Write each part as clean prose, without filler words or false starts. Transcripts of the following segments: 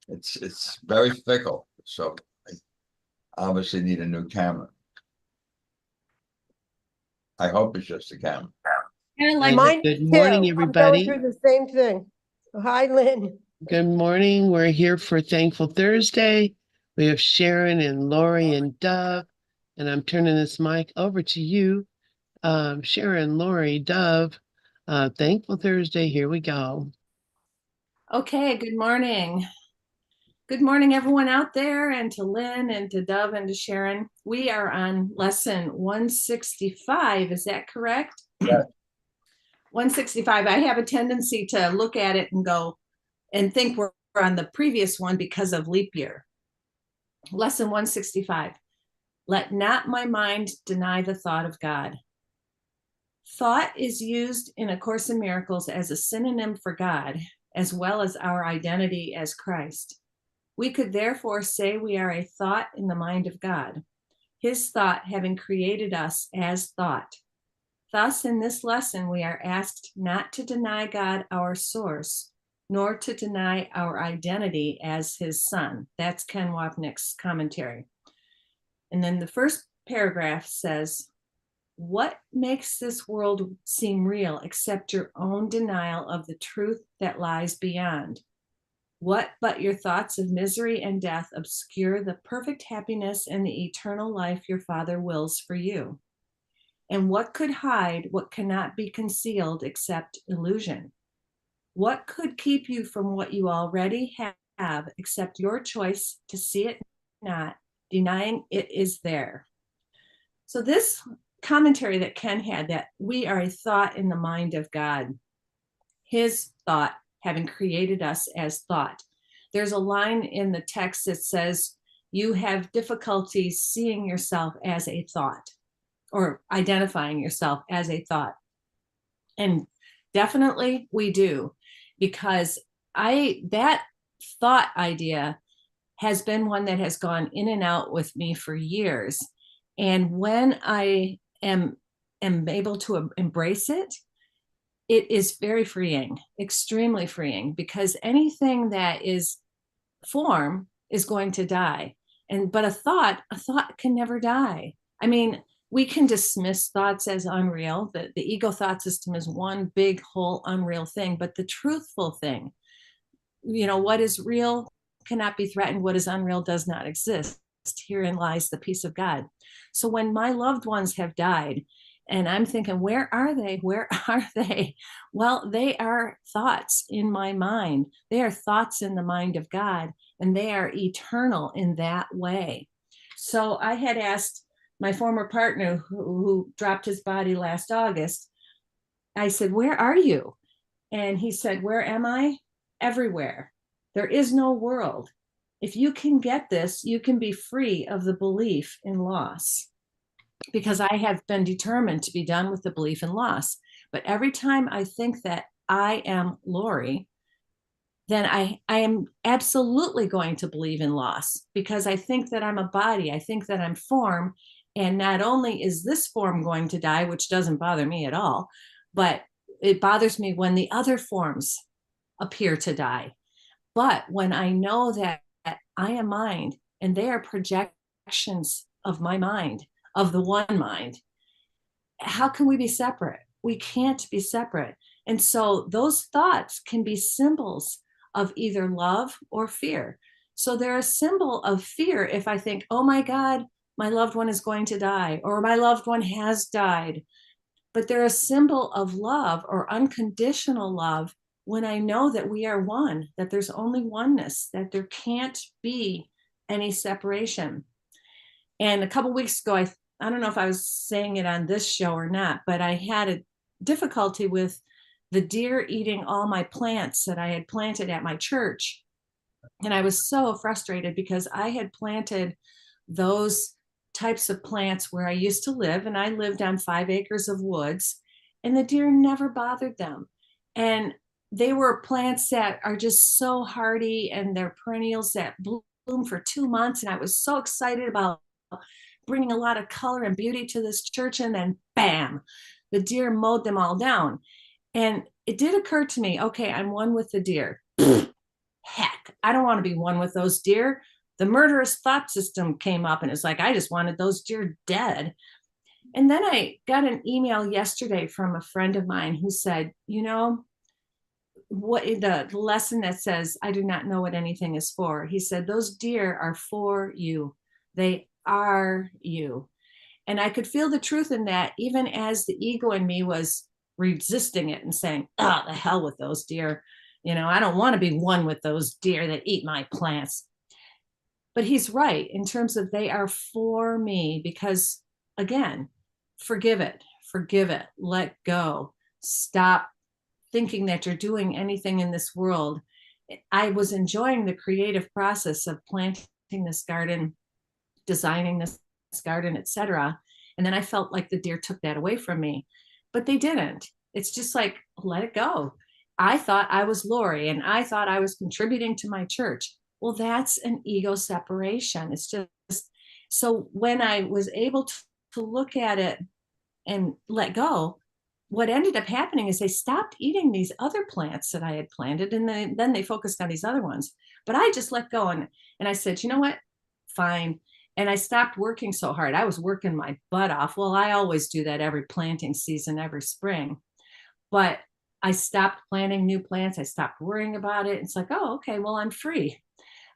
It's very fickle, so I obviously need a new camera. I hope it's just a camera. I like Mine good too. morning, I'm going everybody. through the same thing. Hi, Lynn. Good morning. We're here for Thankful Thursday. We have Sharon and Lori and Dove, and I'm turning this mic over to you. Sharon, Lori, Dove, Thankful Thursday. Here we go. Okay, good morning. Good morning, everyone out there, and to Lynn and to Dove and to Sharon. We are on lesson 165. Is that correct? Yeah. 165. I have a tendency to look at it and go and think we're on the previous one because of leap year. Lesson 165. Let not my mind deny the thought of God. Thought is used in A Course in Miracles as a synonym for God, as well as our identity as Christ. We could therefore say we are a thought in the mind of God, his thought having created us as thought. Thus, in this lesson, we are asked not to deny God our source, nor to deny our identity as his son. That's Ken Wapnick's commentary. And then the first paragraph says, what makes this world seem real except your own denial of the truth that lies beyond? What but your thoughts of misery and death obscure the perfect happiness and the eternal life your Father wills for you? And what could hide what cannot be concealed except illusion? What could keep you from what you already have except your choice to see it not, denying it is there? So this commentary that Ken had, that we are a thought in the mind of God, his thought having created us as thought. There's a line in the text that says, you have difficulties seeing yourself as a thought or identifying yourself as a thought. And definitely we do, because that thought idea has been one that has gone in and out with me for years. And when I am able to embrace it, it is very freeing, extremely freeing, because anything that is form is going to die. But a thought can never die. I mean, we can dismiss thoughts as unreal. The ego thought system is one big whole unreal thing, but the truthful thing, what is real cannot be threatened. What is unreal does not exist. Herein lies the peace of God. So when my loved ones have died, and I'm thinking, where are they? Where are they? Well, they are thoughts in my mind. They are thoughts in the mind of God, and they are eternal in that way. So I had asked my former partner who dropped his body last August, I said, where are you? And he said, where am I? Everywhere. There is no world. If you can get this, you can be free of the belief in loss. Because I have been determined to be done with the belief in loss. But every time I think that I am Lorri, then I am absolutely going to believe in loss, because I think that I'm a body. I think that I'm form. And not only is this form going to die, which doesn't bother me at all, but it bothers me when the other forms appear to die. But when I know that I am mind and they are projections of my mind, of the one mind, how can we be separate? We can't be separate. And so those thoughts can be symbols of either love or fear. So they're a symbol of fear if I think, oh my God, my loved one is going to die, or my loved one has died. But they're a symbol of love or unconditional love when I know that we are one, that there's only oneness, that there can't be any separation. And a couple of weeks ago, I don't know if I was saying it on this show or not, but I had a difficulty with the deer eating all my plants that I had planted at my church. And I was so frustrated because I had planted those types of plants where I used to live, and I lived on 5 acres of woods, and the deer never bothered them. And they were plants that are just so hardy, and they're perennials that bloom for 2 months. And I was so excited about bringing a lot of color and beauty to this church, and then bam, the deer mowed them all down. And it did occur to me, okay, I'm one with the deer. Heck, I don't want to be one with those deer. The murderous thought system came up and it's like, I just wanted those deer dead. And then I got an email yesterday from a friend of mine who said, what the lesson that says, I do not know what anything is for. He said, those deer are for you. They are you. And I could feel the truth in that, even as the ego in me was resisting it and saying, oh, the hell with those deer. I don't want to be one with those deer that eat my plants. But he's right in terms of they are for me because, again, forgive it, let go, stop thinking that you're doing anything in this world. I was enjoying the creative process of planting this garden, designing this garden, etc. And then I felt like the deer took that away from me, but they didn't. It's just like, let it go. I thought I was Lorri and I thought I was contributing to my church. Well, that's an ego separation. It's just, so when I was able to look at it and let go, what ended up happening is they stopped eating these other plants that I had planted, and then they focused on these other ones. But I just let go, and I said, you know what? Fine. And I stopped working so hard. I was working my butt off. Well, I always do that every planting season, every spring. But I stopped planting new plants. I stopped worrying about it. It's like, oh, okay, well, I'm free.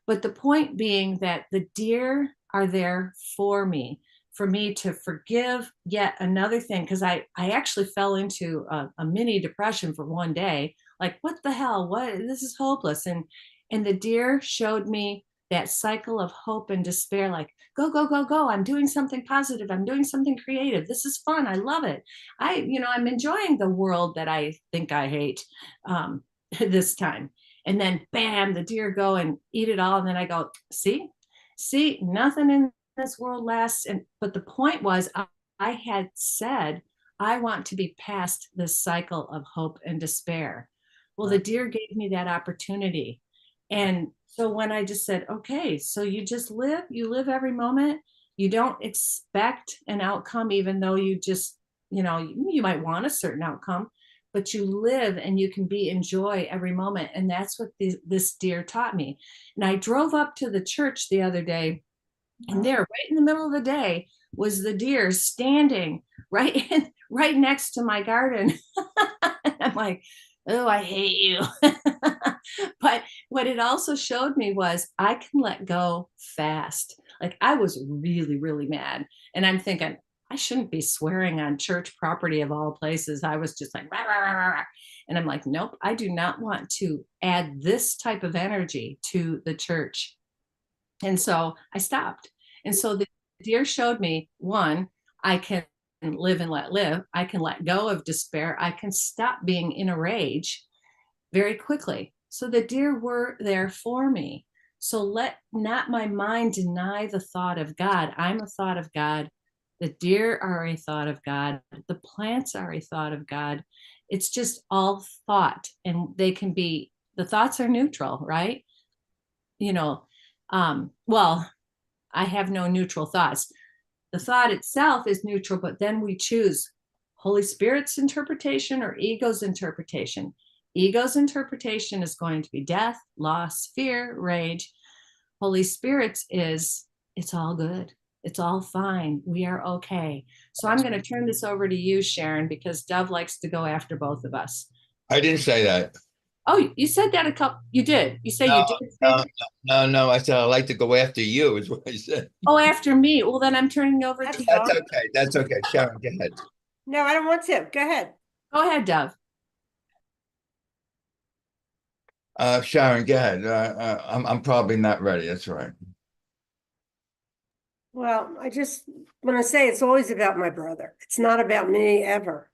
But the point being that the deer are there for me to forgive yet another thing. Because I actually fell into a mini depression for one day. Like, what the hell? This is hopeless. And the deer showed me that cycle of hope and despair, like, go, go, go, go. I'm doing something positive. I'm doing something creative. This is fun. I love it. I'm enjoying the world that I think I hate this time. And then bam, the deer go and eat it all. And then I go, see, nothing in this world lasts. But the point was, I had said, I want to be past this cycle of hope and despair. Well, the deer gave me that opportunity. And so when I just said, okay, so you just live, every moment. You don't expect an outcome, even though you just, you might want a certain outcome, but you live and you can be in joy every moment. And that's what this deer taught me. And I drove up to the church the other day, and there, right in the middle of the day, was the deer standing right next to my garden. I'm like, oh, I hate you. But what it also showed me was I can let go fast. Like, I was really, really mad. And I'm thinking, I shouldn't be swearing on church property of all places. I was just like, rah, rah, rah, rah. And I'm like, nope, I do not want to add this type of energy to the church. And so I stopped. And so the deer showed me, one, I can live and let live. I can let go of despair. I can stop being in a rage very quickly. So the deer were there for me. So let not my mind deny the thought of God. I'm a thought of God. The deer are a thought of God. The plants are a thought of God. It's just all thought. And they can be, the thoughts are neutral, right? Well, I have no neutral thoughts. The thought itself is neutral, but then we choose Holy Spirit's interpretation or ego's interpretation. Ego's interpretation is going to be death, loss, fear, rage. Holy Spirit's is, it's all good. It's all fine. We are okay. So I'm going to turn this over to you, Sharon, because Dove likes to go after both of us. I didn't say that. Oh, you said that you did. You say you did say that? No. I said, I like to go after you is what I said. Oh, after me. Well, then I'm turning over to you. That's okay. Sharon, go ahead. No, I don't want to. Go ahead. Go ahead, Dove. Sharon, go ahead. I'm probably not ready. That's right. Well, I just want to say it's always about my brother. It's not about me ever.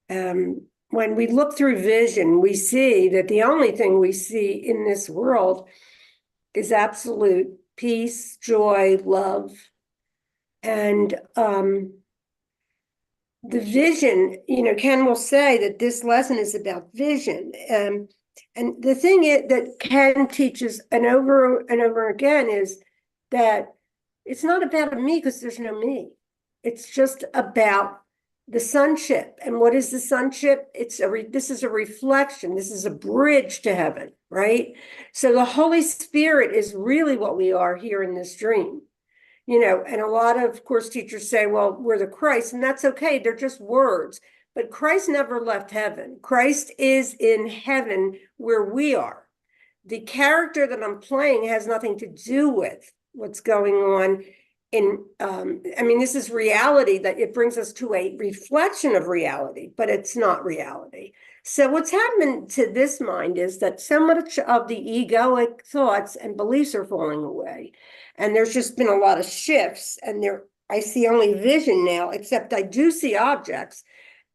When we look through vision, we see that the only thing we see in this world is absolute peace, joy, love. And the vision, Ken will say that this lesson is about vision. And the thing that Ken teaches and over again is that it's not about me because there's no me. It's just about the sonship. And what is the sonship? This is a reflection. This is a bridge to heaven. right? So the Holy Spirit is really what we are here in this dream. And a lot of course teachers say, well, we're the Christ, and that's okay. They're just words. But Christ never left heaven. Christ is in heaven where we are. The character that I'm playing has nothing to do with what's going on this is reality, that it brings us to a reflection of reality, but it's not reality. So what's happened to this mind is that so much of the egoic thoughts and beliefs are falling away. And there's just been a lot of shifts, and I see only vision now, except I do see objects.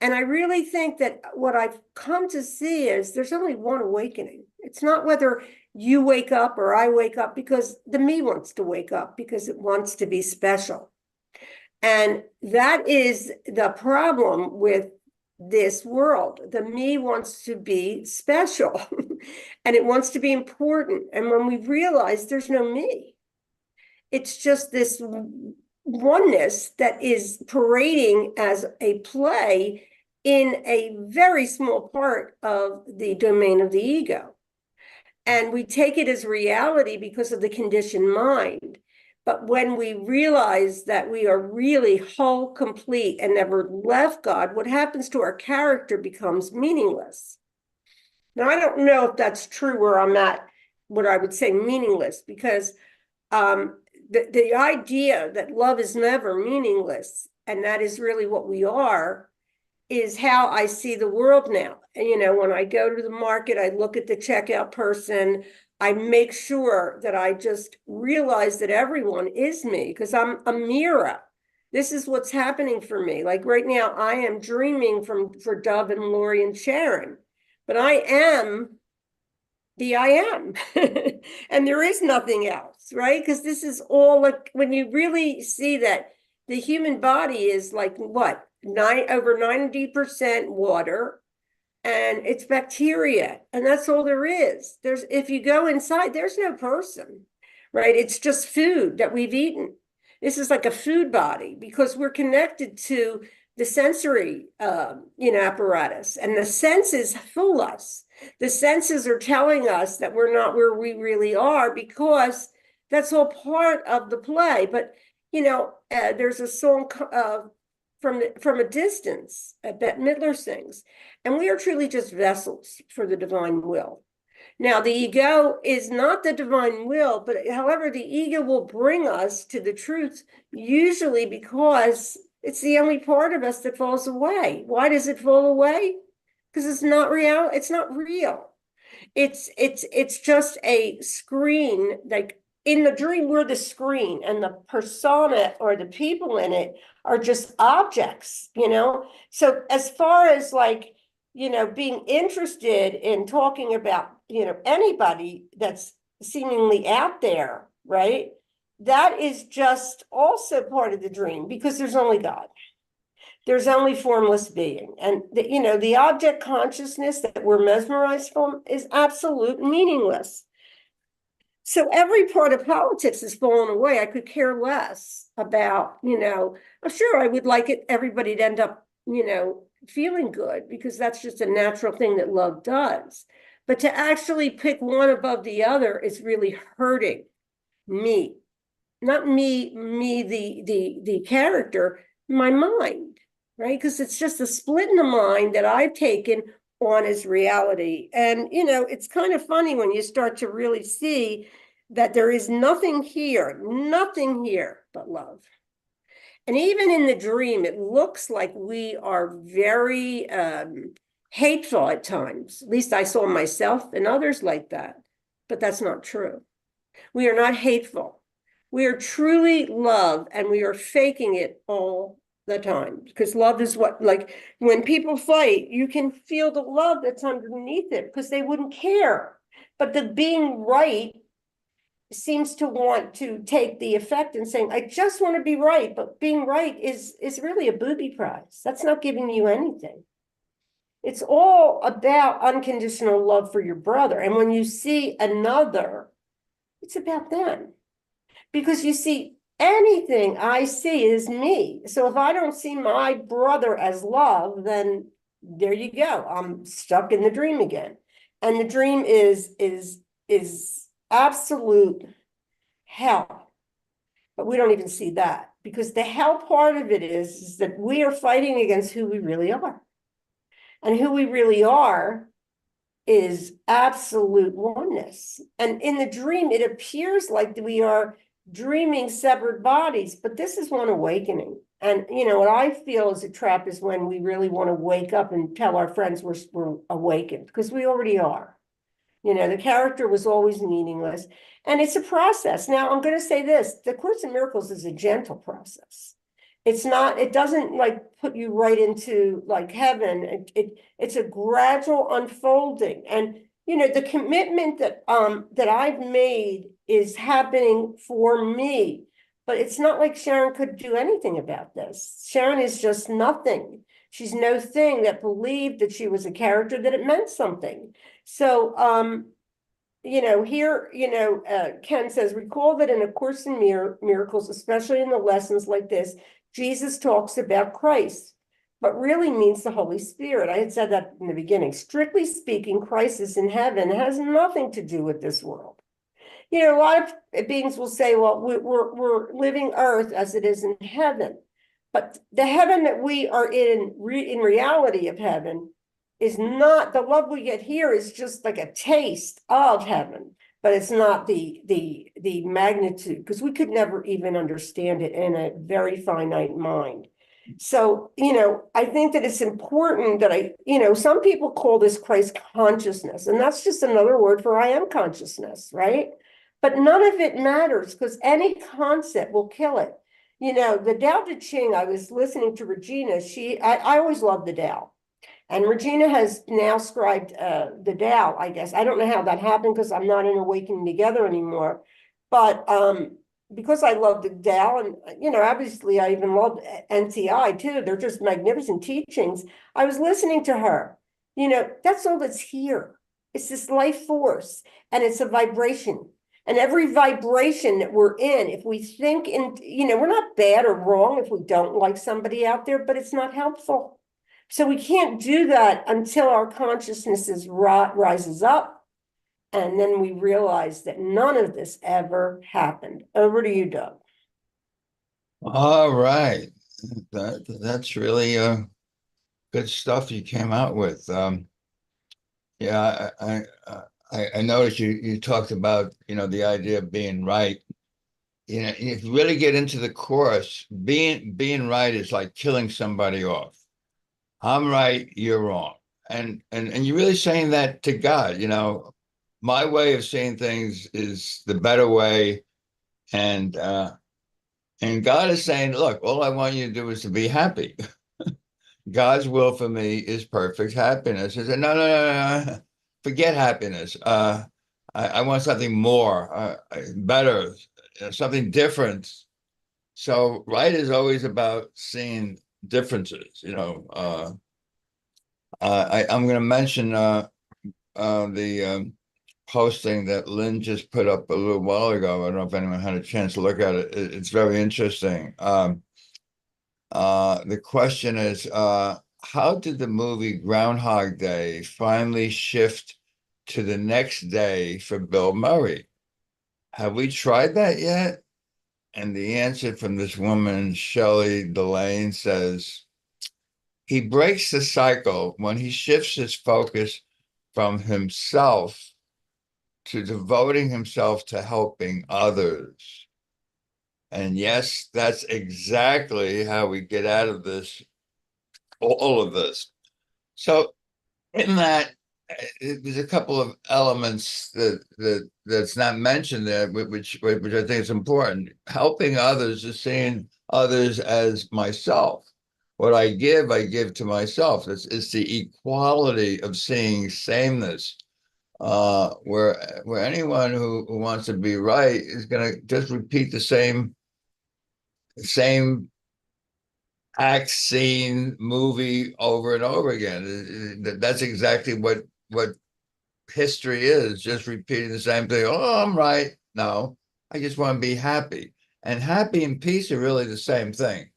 And I really think that what I've come to see is there's only one awakening. It's not whether you wake up or I wake up, because the me wants to wake up because it wants to be special. And that is the problem with this world. The me wants to be special and it wants to be important. And when we realize there's no me, it's just this oneness that is parading as a play in a very small part of the domain of the ego. And we take it as reality because of the conditioned mind. But when we realize that we are really whole, complete, and never left God, what happens to our character becomes meaningless. Now, I don't know if that's true where I'm at, what I would say meaningless, because the idea that love is never meaningless, and that is really what we are, is how I see the world now. And, when I go to the market, I look at the checkout person, I make sure that I just realize that everyone is me, because I'm a mirror. This is what's happening for me. Like right now, I am dreaming for Dove and Lorri and Sharon, but I am the I am. And there is nothing else, right? Because this is all, like, when you really see that the human body is like what? Over 90% water, and it's bacteria, and that's all there is. If you go inside, there's no person, right? It's just food that we've eaten. This is like a food body because we're connected to the sensory, apparatus, and the senses fool us. The senses are telling us that we're not where we really are, because that's all part of the play. But there's a song from a distance, Bette Midler sings, and we are truly just vessels for the divine will. Now, the ego is not the divine will, but however, the ego will bring us to the truth, usually because it's the only part of us that falls away. Why does it fall away? Because it's not real. It's not real. It's just a screen. Like in the dream, we're the screen, and the persona or the people in it are just objects, So as far as being interested in talking about, anybody that's seemingly out there, right? That is just also part of the dream, because there's only God. There's only formless being. And the object consciousness that we're mesmerized from is absolute meaningless. So every part of politics is fallen away. I could care less about, I'm sure I would like everybody to end up, feeling good, because that's just a natural thing that love does. But to actually pick one above the other is really hurting me. Not me, the character, my mind, right? Because it's just a split in the mind that I've taken on as reality. And, it's kind of funny when you start to really see that there is nothing here but love. And even in the dream, it looks like we are very hateful at times. At least I saw myself and others like that. But that's not true. We are not hateful. We are truly love, and we are faking it all the time, because love is what, like when people fight, you can feel the love that's underneath it, because they wouldn't care. But the being right seems to want to take the effect and saying, I just want to be right. But being right is really a booby prize. That's not giving you anything. It's all about unconditional love for your brother. And when you see another, it's about them. Because you see, anything I see is me. So if I don't see my brother as love, then there you go. I'm stuck in the dream again. And the dream is absolute hell. But we don't even see that, because the hell part of it is that we are fighting against who we really are. And who we really are is absolute oneness. And in the dream, it appears like we are dreaming separate bodies, but this is one awakening. And what I feel is a trap is when we really want to wake up and tell our friends we're awakened, because we already are. The character was always meaningless, and it's a process. Now, I'm going to say this: the Course in Miracles is a gentle process. It doesn't like put you right into like heaven. It's a gradual unfolding. And the commitment that I've made is happening for me. But it's not like Sharon could do anything about this. Sharon is just nothing. She's no thing that believed that she was a character, that it meant something. So here, Ken says, recall that in A Course in Miracles, especially in the lessons like this, Jesus talks about Christ, but really means the Holy Spirit. I had said that in the beginning. Strictly speaking, Christ is in heaven. It has nothing to do with this world. A lot of beings will say, well, we're living earth as it is in heaven. But the heaven that we are in reality of heaven is not, the love we get here is just like a taste of heaven, but it's not the magnitude, because we could never even understand it in a very finite mind. So, I think that it's important that some people call this Christ consciousness, and that's just another word for I am consciousness, right? But none of it matters, because any concept will kill it. The Tao Te Ching, I was listening to Regina, I always loved the Tao. And Regina has now scribed the Tao, I guess. I don't know how that happened, because I'm not in Awakening Together anymore. But because I love the Tao, and, obviously I even love NTI too. They're just magnificent teachings. I was listening to her. That's all that's here. It's this life force, and it's a vibration. And every vibration that we're in, if we think we're not bad or wrong if we don't like somebody out there, but it's not helpful. So we can't do that until our consciousness rises up. And then we realize that none of this ever happened. Over to you, Doug. All right. That's really good stuff you came out with. Yeah, I noticed you talked about, the idea of being right. If you really get into the Course, being right is like killing somebody off. I'm right, you're wrong. And you're really saying that to God, my way of seeing things is the better way. And God is saying, look, all I want you to do is to be happy. God's will for me is perfect happiness. He said, no. Forget happiness. I want something more, better, something different. So right is always about seeing differences. I'm going to mention the posting that Lynn just put up a little while ago. I don't know if anyone had a chance to look at it. It's very interesting. The question is, how did the movie Groundhog Day finally shift to the next day for Bill Murray? Have we tried that yet? And the answer from this woman, Shelley Delane, says, he breaks the cycle when he shifts his focus from himself to devoting himself to helping others. And yes, that's exactly how we get out of this, all of this. So in that, there's a couple of elements that's not mentioned there, which I think is important. Helping others is seeing others as myself. What I give to myself. It's the equality of seeing sameness. Where anyone who wants to be right is going to just repeat the same act, scene, movie over and over again. That's exactly what history is, just repeating the same thing. Oh, I'm right. No, I just want to be happy. And happy and peace are really the same thing.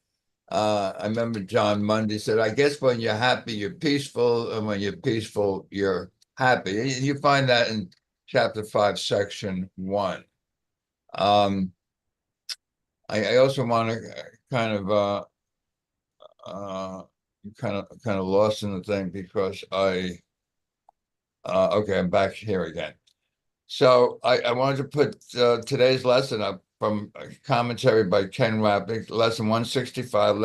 I remember John Mundy said, I guess when you're happy, you're peaceful. And when you're peaceful, you're happy. You find that in chapter 5, section 1. I also want to kind of lost in the thing because okay, I'm back here again. So I wanted to put today's lesson up from a commentary by Ken Rappick, lesson 165.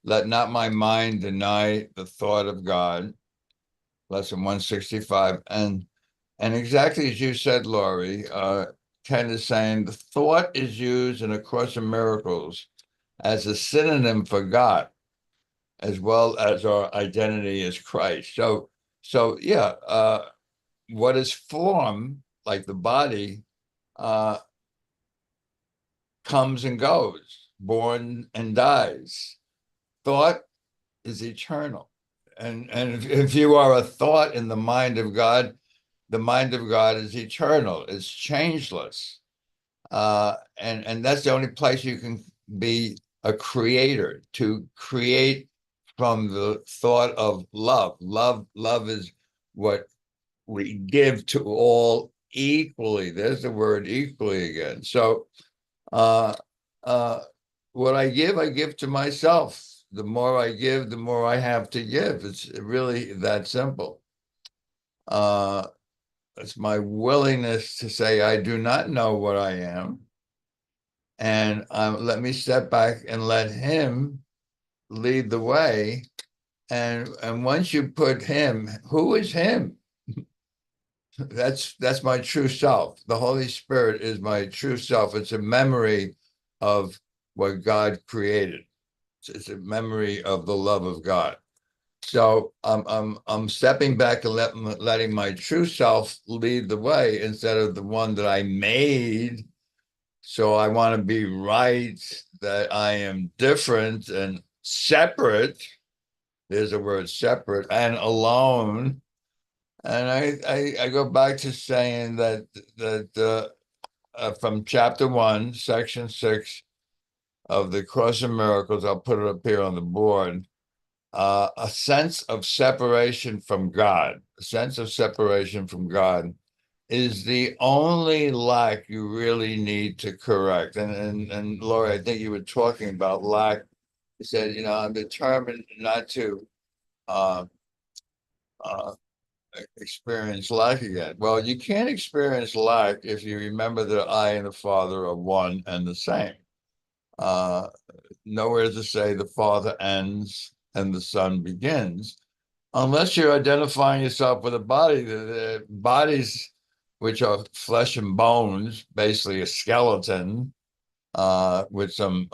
Let not my mind deny the thought of God. Lesson 165. And exactly as you said, Lorri, Ken is saying the thought is used in A Course in Miracles as a synonym for God, as well as our identity as Christ. So yeah, what is form, like the body, comes and goes, born and dies. Thought is eternal. And if you are a thought in the mind of God is eternal, it's changeless. And that's the only place you can be a creator, to create from the thought of love. Love is what we give to all equally. There's the word equally again. So uh, what I give to myself. The more I give, the more I have to give. It's really that simple. It's my willingness to say, I do not know what I am. And let me step back and let him lead the way. And once you put him, who is him? That's my true self. The Holy Spirit is my true self. It's a memory of what God created. It's a memory of the love of God. So I'm stepping back and letting my true self lead the way instead of the one that I made. So I want to be right, that I am different and separate. There's a word, separate, and alone. And I go back to saying that from chapter 1, section 6 of the Course in Miracles, I'll put it up here on the board. A sense of separation from God, a sense of separation from God is the only lack you really need to correct. And Lorri, I think you were talking about lack. You said, I'm determined not to uh, uh, experience lack again. Well, you can't experience lack if you remember that I and the Father are one and the same. Uh, Nowhere to say the Father ends and the Son begins, unless you're identifying yourself with a body. The bodies, which are flesh and bones, basically a skeleton with some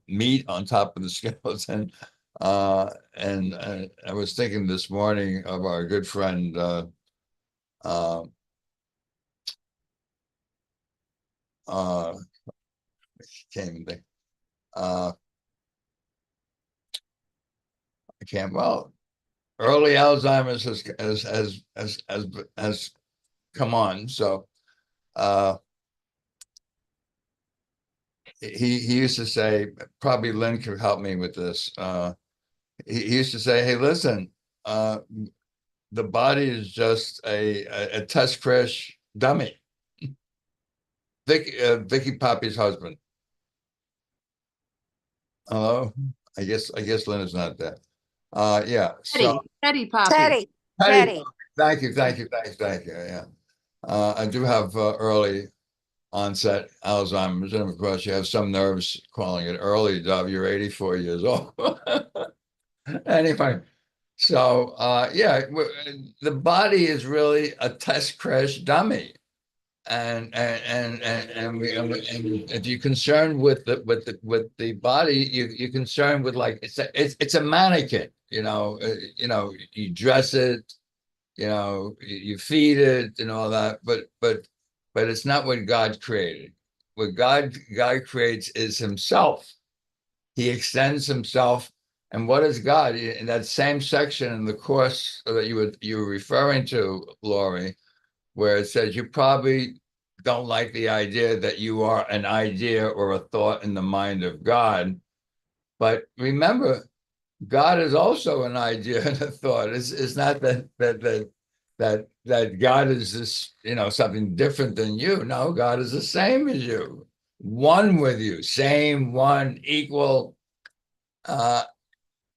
meat on top of the skeleton. And I was thinking this morning of our good friend uh, can't even think. I can't. Well, early Alzheimer's has come on. So he used to say, probably Lynn could help me with this. He used to say, "Hey, listen, the body is just a test crash dummy." Vicky Poppy's husband. Hello. I guess Lynn is not there. Yeah. So Teddy Poppy. Teddy, Patty, Teddy. thank you. Yeah. I do have early onset Alzheimer's, and of course, you have some nerves calling it early, Dov. You're 84 years old. Anyway, so yeah, the body is really a test crash dummy. And if you're concerned with the body, you're concerned with, like, it's a mannequin, you dress it, you feed it and all that, but it's not what God created. What God creates is himself. He extends himself. And what is God? In that same section in the course that you were referring to, Lorri, where it says you probably don't like the idea that you are an idea or a thought in the mind of God. But remember, God is also an idea and a thought. It's not that that God is this, something different than you. No, God is the same as you, one with you, same, one, equal. And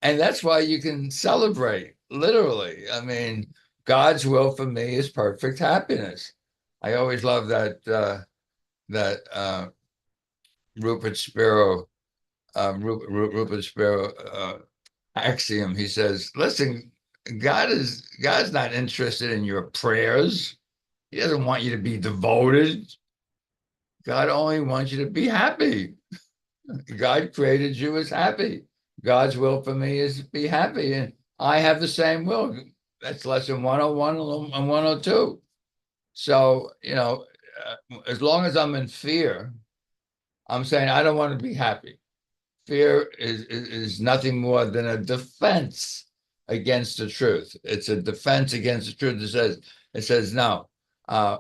that's why you can celebrate, literally. I mean, God's will for me is perfect happiness. I always love that Rupert Spiro, Rupert Spiro ACIM. He says, "Listen, God's not interested in your prayers. He doesn't want you to be devoted. God only wants you to be happy. God created you as happy. God's will for me is to be happy, and I have the same will. That's lesson 101 and 102. So, as long as I'm in fear, I'm saying I don't want to be happy. Fear is nothing more than a defense against the truth. It's a defense against the truth. It says no.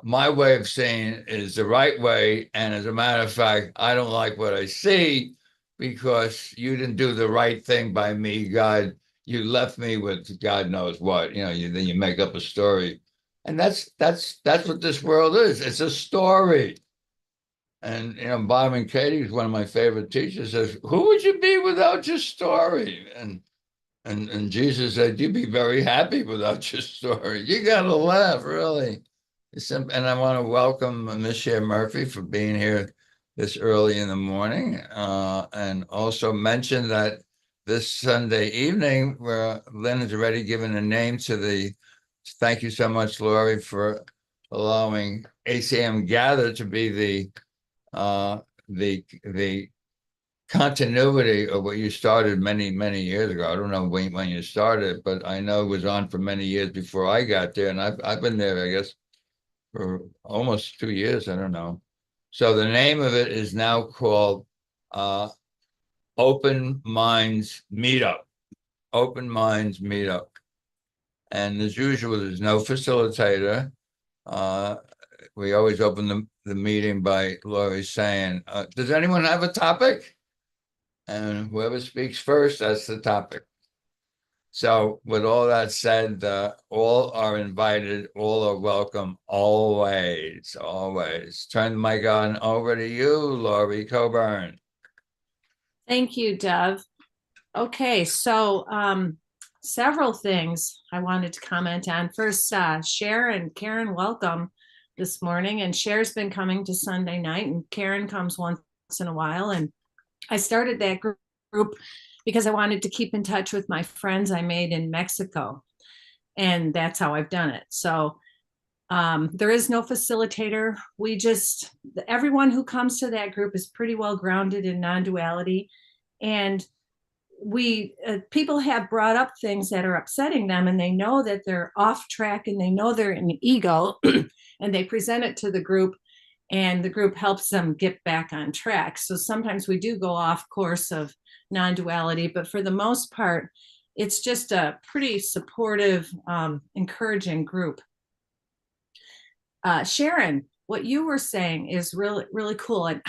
My way of saying is the right way, and as a matter of fact, I don't like what I see because you didn't do the right thing by me, God. You left me with God knows what. Then you make up a story, and that's what this world is. It's a story. And Byron Katie is one of my favorite teachers. Says, "Who would you be without your story?" And Jesus said, "You'd be very happy without your story." You got to laugh, really. And I want to welcome Miss Sharon Murphy for being here this early in the morning, and also mention that this Sunday evening, where Lynn has already given a name to the. Thank you so much, Lorri, for allowing ACIM Gather to be the continuity of what you started many years ago. I don't know when you started, but I know it was on for many years before I got there, and I've been there, I guess, for almost 2 years. I don't know. So the name of it is now called Open Minds Meetup. Open Minds Meetup. And as usual, there's no facilitator. We always open the meeting by Lorri saying, does anyone have a topic? And whoever speaks first, that's the topic. So with all that said, all are invited, all are welcome, always, always. Turn the mic on over to you, Lorri Coburn. Thank you, Dov. Okay, so several things I wanted to comment on. First, Sharon, Karen, welcome this morning. And Cher's been coming to Sunday night, and Karen comes once in a while. And I started that group because I wanted to keep in touch with my friends I made in Mexico. And that's how I've done it. So there is no facilitator. Everyone who comes to that group is pretty well grounded in non-duality. And people have brought up things that are upsetting them, and they know that they're off track, and they know they're in ego, and they present it to the group, and the group helps them get back on track. So sometimes we do go off course of non-duality, but for the most part, it's just a pretty supportive, encouraging group. Sharon, what you were saying is really, really cool. And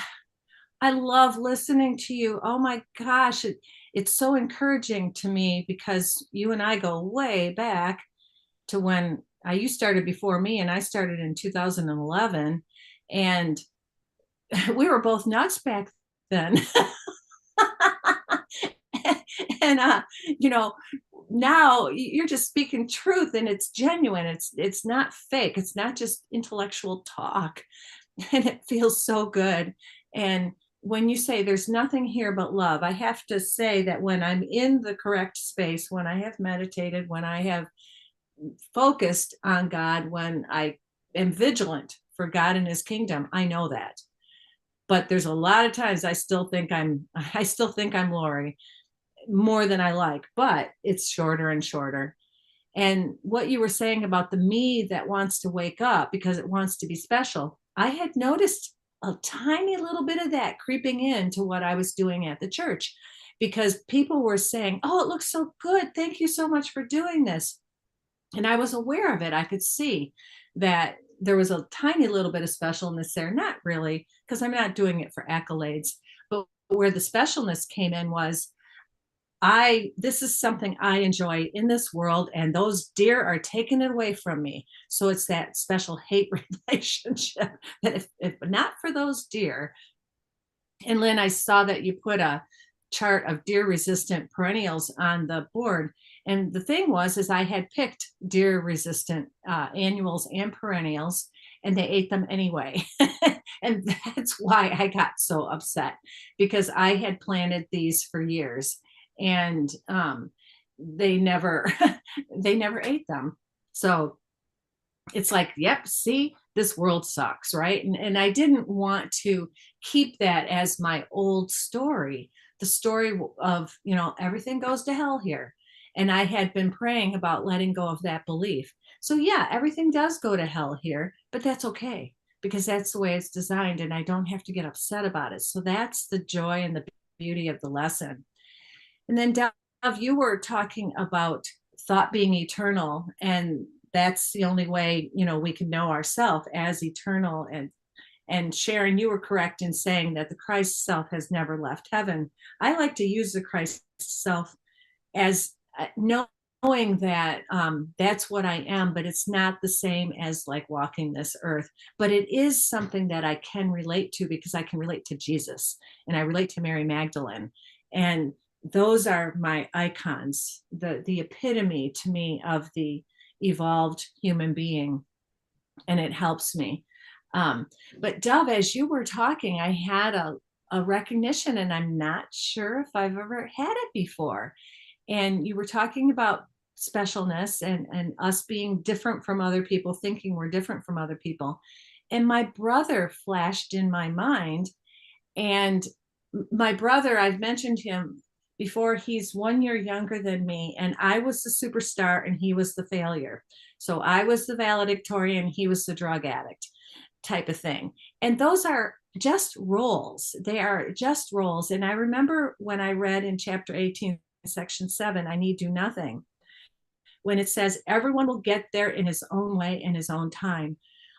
I love listening to you. Oh my gosh, it's so encouraging to me because you and I go way back to when you started before me, and I started in 2011, and we were both nuts back then. And now you're just speaking truth, and it's genuine. It's not fake. It's not just intellectual talk, and it feels so good. And when you say there's nothing here but love, I have to say that when I'm in the correct space, when I have meditated, when I have focused on God, when I am vigilant for God and his kingdom, I know that. But there's a lot of times I still think I'm Lorri more than I like, but it's shorter and shorter. And what you were saying about the me that wants to wake up because it wants to be special, I had noticed a tiny little bit of that creeping into what I was doing at the church, because people were saying, "Oh, it looks so good. Thank you so much for doing this." And I was aware of it. I could see that there was a tiny little bit of specialness there. Not really, because I'm not doing it for accolades, but where the specialness came in was this is something I enjoy in this world, and those deer are taking it away from me. So it's that special hate relationship that if not for those deer. And Lynn, I saw that you put a chart of deer resistant perennials on the board. And the thing is I had picked deer resistant annuals and perennials, and they ate them anyway. And that's why I got so upset, because I had planted these for years, and they never they never ate them. So it's like, yep, see, this world sucks, right? And I didn't want to keep that as my old story, the story of, everything goes to hell here. And I had been praying about letting go of that belief. So yeah, everything does go to hell here, but that's okay, because that's the way it's designed, and I don't have to get upset about it. So that's the joy and the beauty of the lesson. And then, Dov, you were talking about thought being eternal, and that's the only way, we can know ourselves as eternal. And Sharon, you were correct in saying that the Christ self has never left heaven. I like to use the Christ self as knowing that that's what I am, but it's not the same as like walking this earth. But it is something that I can relate to, because I can relate to Jesus, and I relate to Mary Magdalene. And those are my icons, the epitome to me of the evolved human being, and it helps me. But Dove, as you were talking, I had a recognition, and I'm not sure if I've ever had it before. And you were talking about specialness and us being different from other people, thinking we're different from other people. And my brother flashed in my mind. And my brother, I've mentioned him before, he's 1 year younger than me, and I was the superstar and he was the failure. So I was the valedictorian, he was the drug addict type of thing. And those are just roles. They are just roles. And I remember when I read in chapter 18, section 7, I need do nothing, when it says everyone will get there in his own way, in his own time,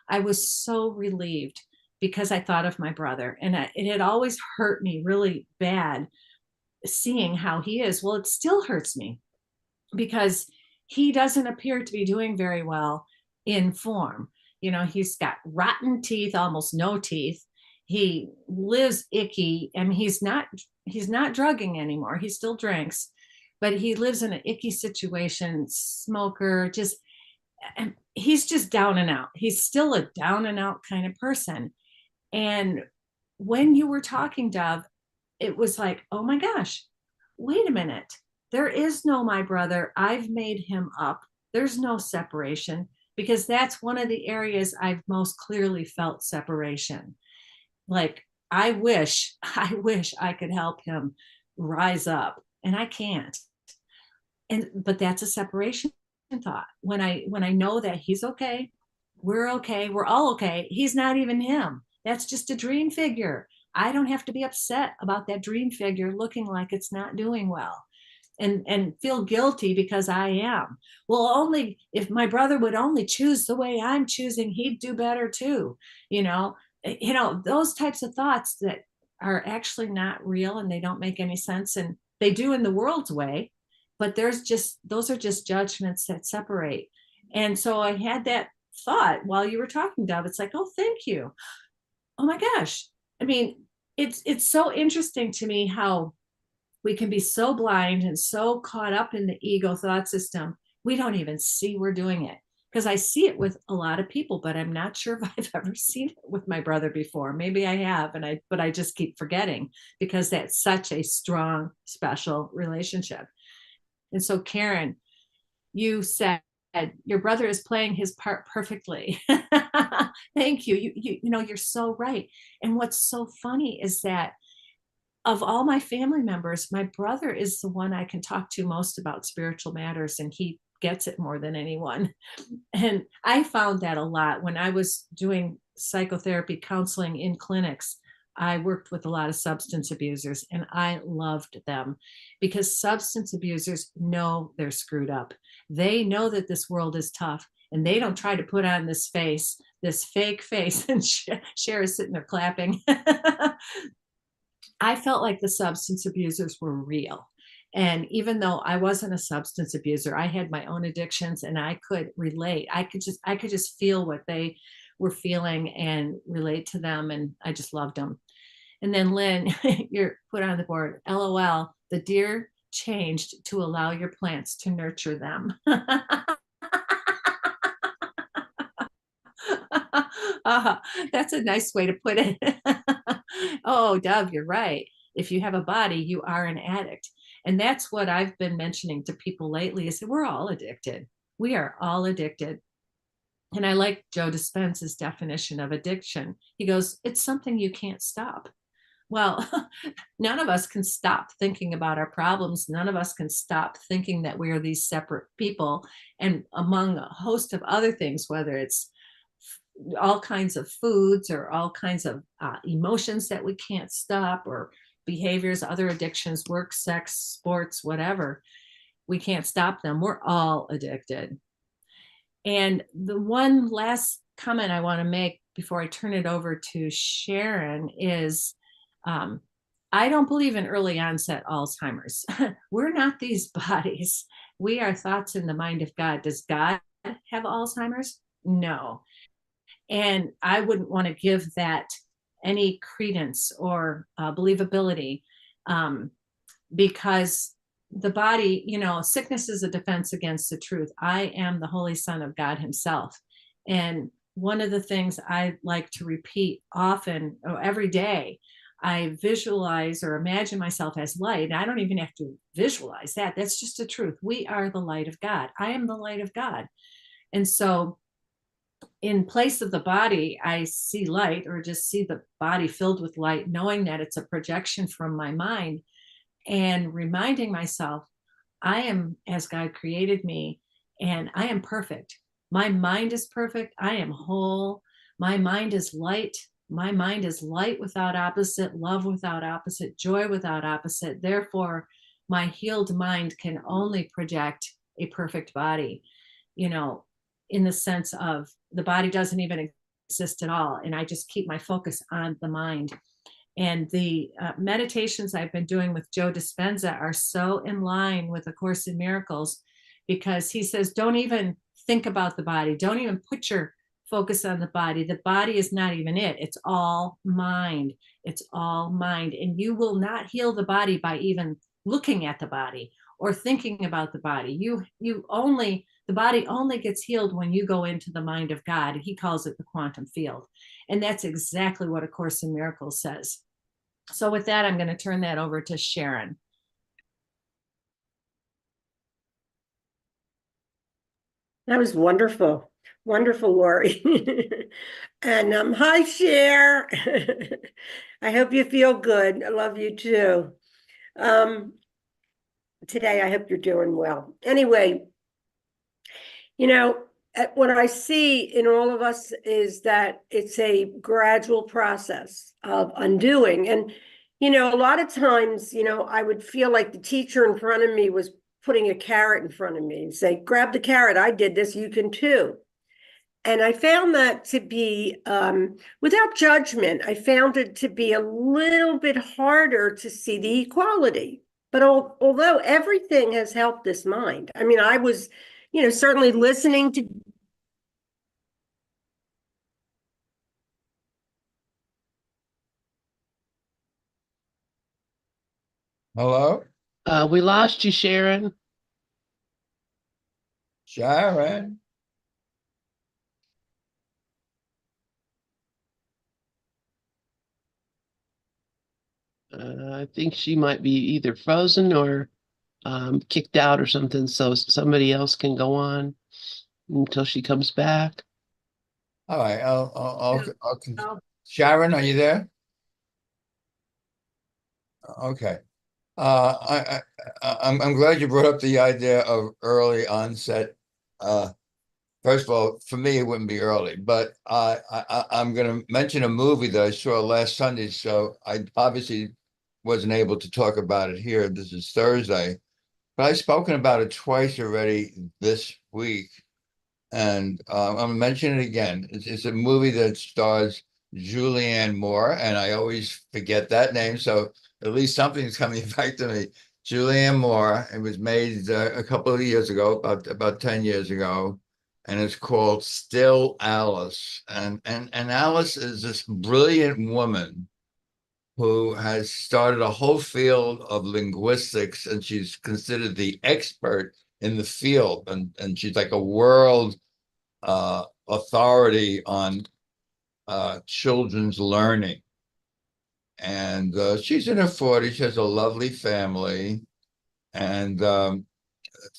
I was so relieved, because I thought of my brother, and it had always hurt me really bad seeing how he is. Well, it still hurts me, because he doesn't appear to be doing very well in form. He's got rotten teeth, almost no teeth. He lives icky. I mean, he's not drugging anymore. He still drinks, but he lives in an icky situation, smoker, and he's just down and out. He's still a down and out kind of person. And when you were talking, Dove, it was like, oh my gosh, wait a minute. There is no my brother. I've made him up. There's no separation, because that's one of the areas I've most clearly felt separation. Like, I wish I could help him rise up, and I can't. But that's a separation thought. When I know that he's okay, we're all okay. He's not even him. That's just a dream figure. I don't have to be upset about that dream figure looking like it's not doing well, and feel guilty because I am. Well, only if my brother would only choose the way I'm choosing, he'd do better too. Those types of thoughts that are actually not real, and they don't make any sense, and they do in the world's way, but those are just judgments that separate. And so I had that thought while you were talking, Dove. It's like, oh, thank you. Oh my gosh. I mean, it's so interesting to me how we can be so blind and so caught up in the ego thought system, we don't even see we're doing it. Because I see it with a lot of people, but I'm not sure if I've ever seen it with my brother before. Maybe I have, but I just keep forgetting, because that's such a strong, special relationship. And so, Karen, you said your brother is playing his part perfectly. Thank you. You're so right. And what's so funny is that of all my family members, my brother is the one I can talk to most about spiritual matters, and he gets it more than anyone. And I found that a lot when I was doing psychotherapy counseling in clinics. I worked with a lot of substance abusers, and I loved them, because substance abusers know they're screwed up. They know that this world is tough, and they don't try to put on this face, this fake face. And Sharon is sitting there clapping. I felt like the substance abusers were real. And even though I wasn't a substance abuser, I had my own addictions, and I could relate. I could just feel what they were feeling and relate to them. And I just loved them. And then Lynn, you're put on the board. LOL, the deer changed to allow your plants to nurture them. That's a nice way to put it. Oh, Dove, you're right. If you have a body, you are an addict. And that's what I've been mentioning to people lately is that we're all addicted. We are all addicted. And I like Joe Dispenza's definition of addiction. He goes, it's something you can't stop. Well, none of us can stop thinking about our problems. None of us can stop thinking that we are these separate people. And among a host of other things, whether it's all kinds of foods or all kinds of emotions that we can't stop, or behaviors, other addictions, work, sex, sports, whatever, we can't stop them. We're all addicted. And the one last comment I want to make before I turn it over to Sharon is, I don't believe in early onset Alzheimer's. We're not these bodies. We are thoughts in the mind of God. Does God have Alzheimer's? No. And I wouldn't want to give that any credence or believability, because the body, you know, sickness is a defense against the truth. I am the Holy Son of God himself. And one of the things I like to repeat often, or every day, I visualize or imagine myself as light. I don't even have to visualize that. That's just the truth. We are the light of God. I am the light of God. And so in place of the body, I see light, or just see the body filled with light, knowing that it's a projection from my mind, and reminding myself, I am as God created me, and I am perfect. My mind is perfect. I am whole. My mind is light. My mind is light without opposite, love without opposite, joy without opposite. Therefore, my healed mind can only project a perfect body, you know, in the sense of the body doesn't even exist at all. And I just keep my focus on the mind. And the meditations I've been doing with Joe Dispenza are so in line with A Course in Miracles, because he says, don't even think about the body. Don't even put your focus on the body. The body is not even it. It's all mind. It's all mind. And you will not heal the body by even looking at the body or thinking about the body. The body only gets healed when you go into the mind of God. He calls it the quantum field. And that's exactly what A Course in Miracles says. So with that, I'm going to turn that over to Sharon. That was wonderful. Wonderful, Lorri. And hi, Cher. I hope you feel good. I love you too. Today, I hope you're doing well. Anyway, you know, what I see in all of us is that it's a gradual process of undoing. And, you know, a lot of times, you know, I would feel like the teacher in front of me was putting a carrot in front of me and say, grab the carrot. I did this. You can too. And I found that to be, without judgment, I found it to be a little bit harder to see the equality. But although everything has helped this mind, I mean, I was, you know, certainly listening to. Hello, We lost you, Sharon. Sharon. I think she might be either frozen or kicked out or something, so somebody else can go on until she comes back. All right, Sharon, are you there? Okay. I'm glad you brought up the idea of early onset. First of all, for me, it wouldn't be early, but I'm going to mention a movie that I saw last Sunday, so I obviously wasn't able to talk about it here. This is Thursday, but I've spoken about it twice already this week, and I'm going to mention it again. It's a movie that stars Julianne Moore, and I always forget that name, so at least something's coming back to me. Julianne Moore. It was made a couple of years ago, about 10 years ago, and it's called Still Alice. And Alice is this brilliant woman who has started a whole field of linguistics, and she's considered the expert in the field, and she's like a world authority on children's learning. And she's in her 40s. She has a lovely family, and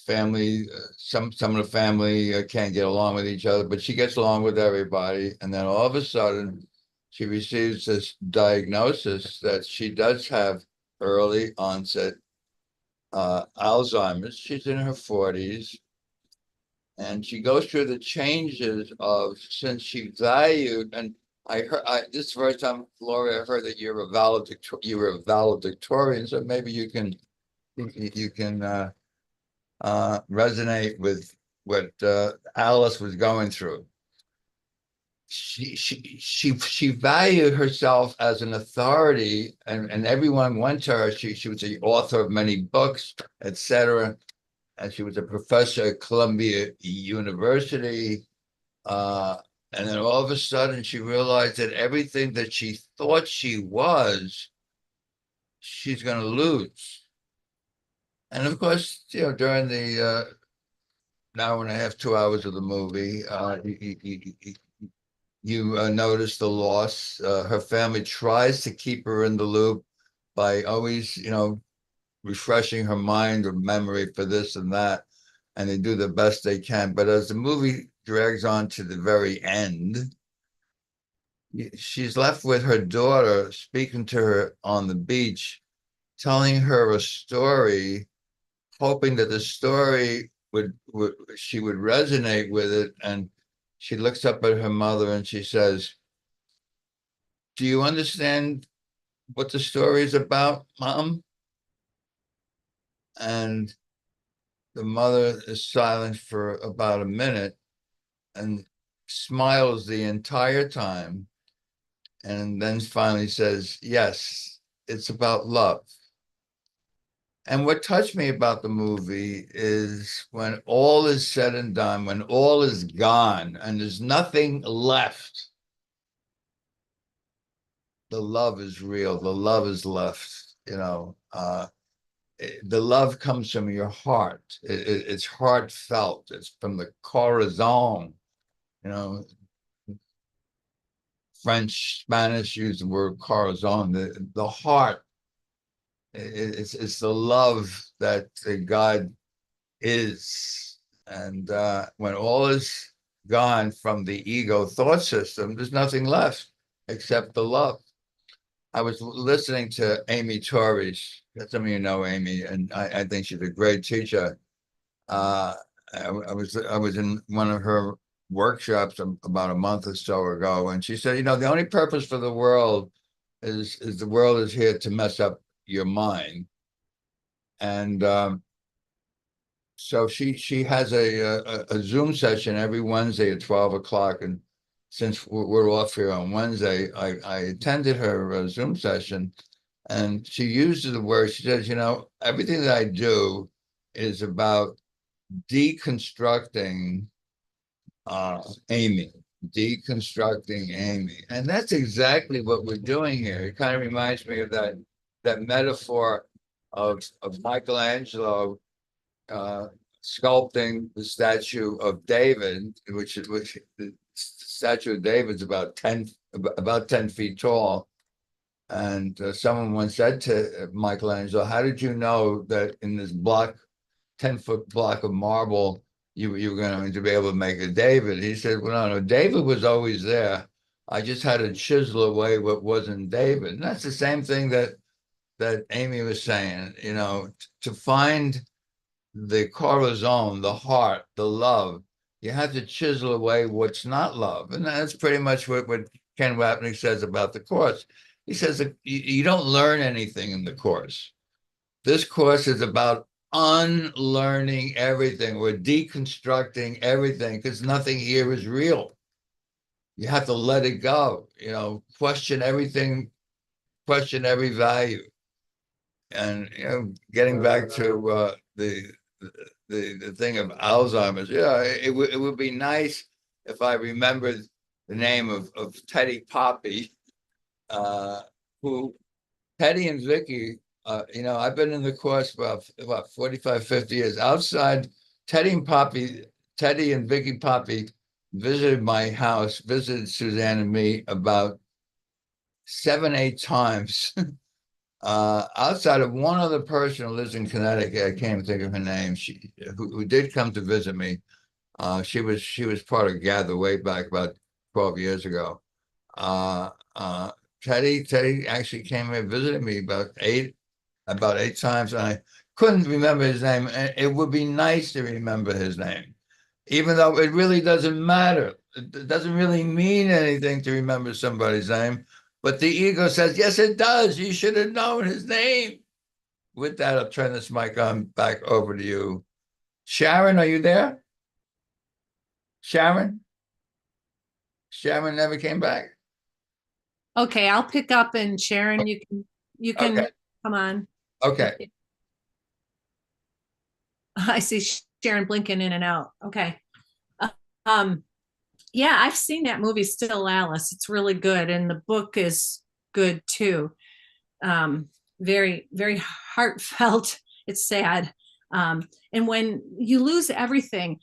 family. Some of the family can't get along with each other, but she gets along with everybody. And then all of a sudden, she receives this diagnosis that she does have early onset Alzheimer's. She's in her 40s, and she goes through the changes of since she valued. And this is the first time, Lorri, I heard that you're a valedictorian, so maybe you can resonate with what Alice was going through. She valued herself as an authority, and everyone went to her. She was the author of many books, etc. And she was a professor at Columbia University. And then all of a sudden, she realized that everything that she thought she was, she's going to lose. And of course, during the an hour and a half, 2 hours of the movie, you notice the loss. Her family tries to keep her in the loop by always, refreshing her mind or memory for this and that, and they do the best they can. But as the movie drags on to the very end, she's left with her daughter speaking to her on the beach, telling her a story, hoping that the story she would resonate with it. And she looks up at her mother and she says, "Do you understand what the story is about, Mom?" And the mother is silent for about a minute and smiles the entire time, and then finally says, "Yes, it's about love." And what touched me about the movie is when all is said and done, when all is gone and there's nothing left, the love is real. The love is left. The love comes from your heart. It's heartfelt. It's from the corazon. You know, French, Spanish use the word corazon. The heart. It's the love that God is. And when all is gone from the ego thought system, there's nothing left except the love. I was listening to Amy Torres. Some of you know Amy, and I think she's a great teacher. I was in one of her workshops about a month or so ago, and she said, the only purpose for the world is the world is here to mess up your mind. And so she has a Zoom session every Wednesday at 12 o'clock. And since we're off here on Wednesday, I attended her Zoom session, and she uses the word, she says, everything that I do is about deconstructing Amy, deconstructing Amy. And that's exactly what we're doing here. It kind of reminds me of that metaphor of Michelangelo sculpting the statue of David, which the statue of David's about 10 feet tall. And someone once said to Michelangelo, "How did you know that in this 10-foot block of marble, you were going to be able to make a David?" He said, "Well, no, David was always there. I just had to chisel away what wasn't David." And that's the same thing that Amy was saying, to find the corazon, the heart, the love, you have to chisel away what's not love. And that's pretty much what Ken Wapnick says about the Course. He says that you don't learn anything in the Course. This Course is about unlearning everything. We're deconstructing everything because nothing here is real. You have to let it go, question everything, question every value. And getting back to the thing of Alzheimer's, yeah, it would be nice if I remembered the name of Teddy Poppy, who Teddy and Vicky, I've been in the course for about 45, 50 years. Outside, Teddy and Vicky Poppy visited my house, visited Suzanne and me about 7, 8 times. Outside of one other person who lives in Connecticut, I can't even think of her name. Who did come to visit me. She was part of Gather way back about 12 years ago. Teddy actually came and visited me about eight times, and I couldn't remember his name. And it would be nice to remember his name, even though it really doesn't matter. It doesn't really mean anything to remember somebody's name. But the ego says, yes, it does. You should have known his name. With that, I'll turn this mic on back over to you. Sharon, are you there? Sharon? Sharon never came back. Okay, I'll pick up, and Sharon, you can Okay. come on. Okay. I see Sharon blinking in and out. Okay. Yeah, I've seen that movie, Still Alice. It's really good, and the book is good too. Very, very heartfelt. It's sad. And when you lose everything,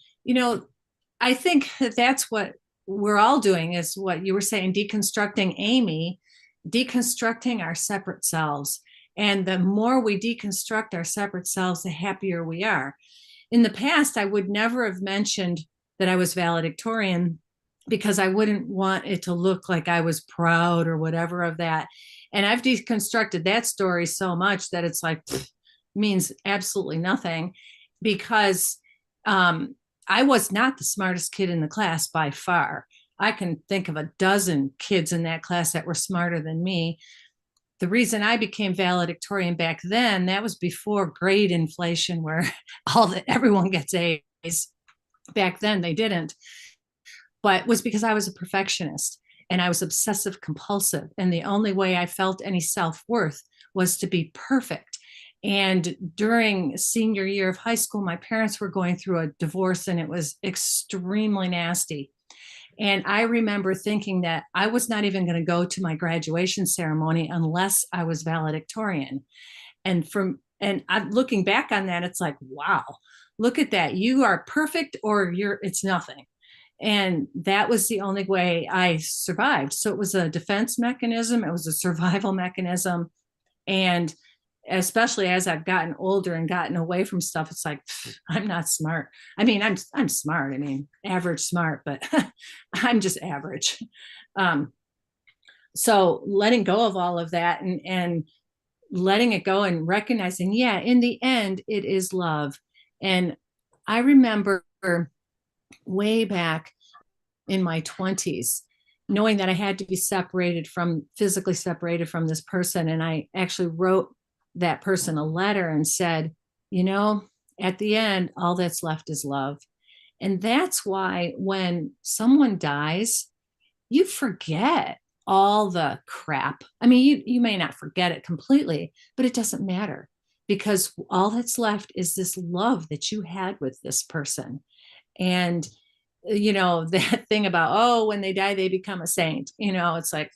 I think that's what we're all doing, is what you were saying, deconstructing Amy, deconstructing our separate selves. And the more we deconstruct our separate selves, the happier we are. In the past, I would never have mentioned that I was valedictorian, because I wouldn't want it to look like I was proud or whatever of that. And I've deconstructed that story so much that it's like, means absolutely nothing, because I was not the smartest kid in the class by far. I can think of a dozen kids in that class that were smarter than me. The reason I became valedictorian back then, that was before grade inflation, where everyone gets A's. Back then they didn't, but was because I was a perfectionist and I was obsessive compulsive. And the only way I felt any self-worth was to be perfect. And during senior year of high school, my parents were going through a divorce, and it was extremely nasty. And I remember thinking that I was not even going to go to my graduation ceremony unless I was valedictorian. And looking back on that, it's like, wow, look at that. You are perfect, or it's nothing. And that was the only way I survived. So it was a defense mechanism. It was a survival mechanism. And especially as I've gotten older and gotten away from stuff, it's like, I'm not smart. I mean, I'm smart. I mean, average smart, but I'm just average. So letting go of all of that and letting it go and recognizing, yeah, in the end, it is love. And I remember way back in my 20s, knowing that I had to be physically separated from this person. And I actually wrote that person a letter and said, at the end, all that's left is love. And that's why when someone dies, you forget all the crap. I mean, you may not forget it completely, but it doesn't matter, because all that's left is this love that you had with this person. And that thing about, when they die, they become a saint, it's like,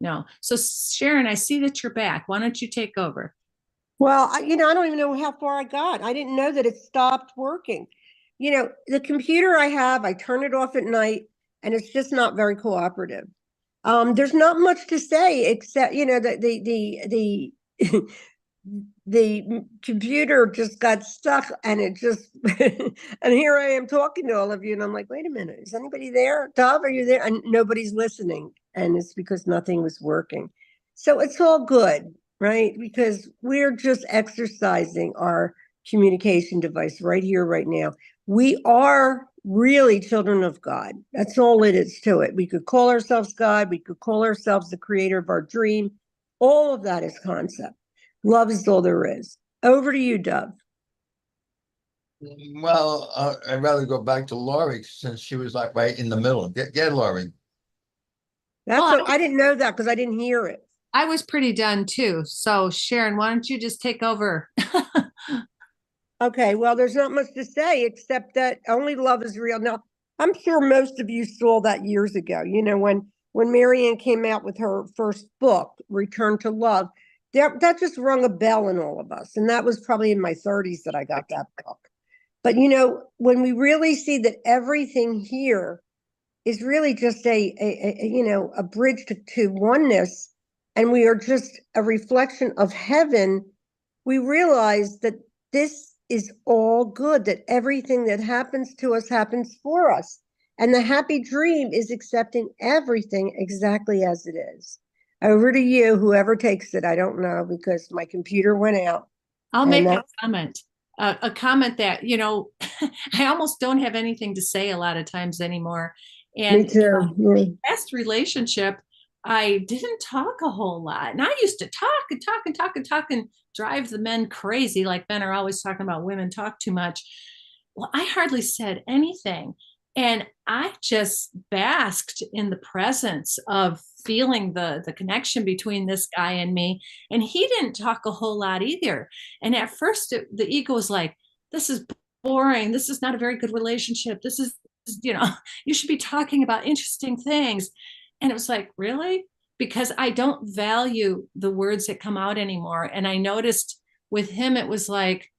no. So Sharon, I see that you're back. Why don't you take over? Well, I don't even know how far I got. I didn't know that it stopped working. The computer I have, I turn it off at night, and it's just not very cooperative. There's not much to say except, the the computer just got stuck, and it just, and here I am talking to all of you, and I'm like, wait a minute, is anybody there? Dov, are you there? And nobody's listening. And it's because nothing was working. So it's all good, right? Because we're just exercising our communication device right here, right now. We are really children of God. That's all it is to it. We could call ourselves God. We could call ourselves the creator of our dream. All of that is concept. Love is all there is. Over to you, Dov. Well, I'd rather go back to Lorri, since she was right in the middle. Get Lorri. I didn't know that because I didn't hear it. I was pretty done too. So Sharon, why don't you just take over? Okay, well, there's not much to say except that only love is real. Now, I'm sure most of you saw that years ago. You know, when Marianne came out with her first book, Return to Love, that just rung a bell in all of us. And that was probably in my 30s that I got that book. But you know, when we really see that everything here is really just a bridge to oneness, and we are just a reflection of heaven, we realize that this is all good, that everything that happens to us happens for us. And the happy dream is accepting everything exactly as it is. Over to you, whoever takes it. I don't know because my computer went out. I'll And make a comment. A comment that, you know, I almost don't have anything to say a lot of times anymore. Me And too. past relationship, I didn't talk a whole lot. And I used to talk and talk and talk and talk and drive the men crazy. Like men are always talking about women talk too much. Well, I hardly said anything. And I just basked in the presence of feeling the connection between this guy and me. And he didn't talk a whole lot either. And at first, the ego was like, this is boring. This is not a very good relationship. This is, you know, you should be talking about interesting things. And it was like, really? Because I don't value the words that come out anymore. And I noticed with him, it was like,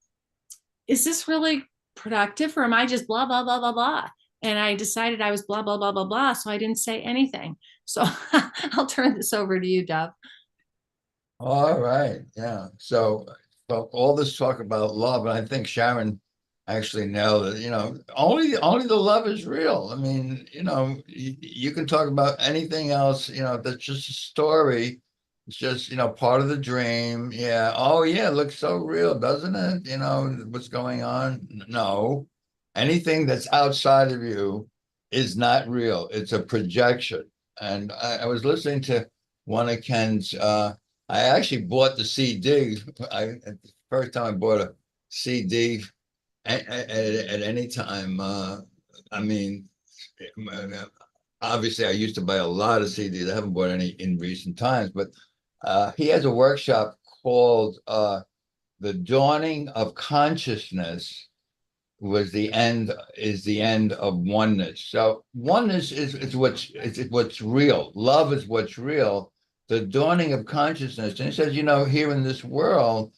is this really productive or am I just blah, blah, blah, blah, blah? And I decided I was blah, blah, blah, blah, blah. So I didn't say anything. So I'll turn this over to you, Dove. All right, yeah. So all this talk about love, and I think Sharon actually nailed it. You know, only the love is real. I mean, you know, you can talk about anything else. You know, that's just a story. It's just, you know, part of the dream. Yeah. Oh, yeah. It looks so real, doesn't it? You know, what's going on? No, anything that's outside of you is not real. It's a projection. And I was listening to one of Ken's. I actually bought the CD. The first time I bought a CD at any time. I mean, obviously, I used to buy a lot of CDs. I haven't bought any in recent times, but he has a workshop called "The Dawning of Consciousness." Is the end of oneness. So oneness is what's real. Love is what's real. The dawning of consciousness. And he says, you know, here in this world,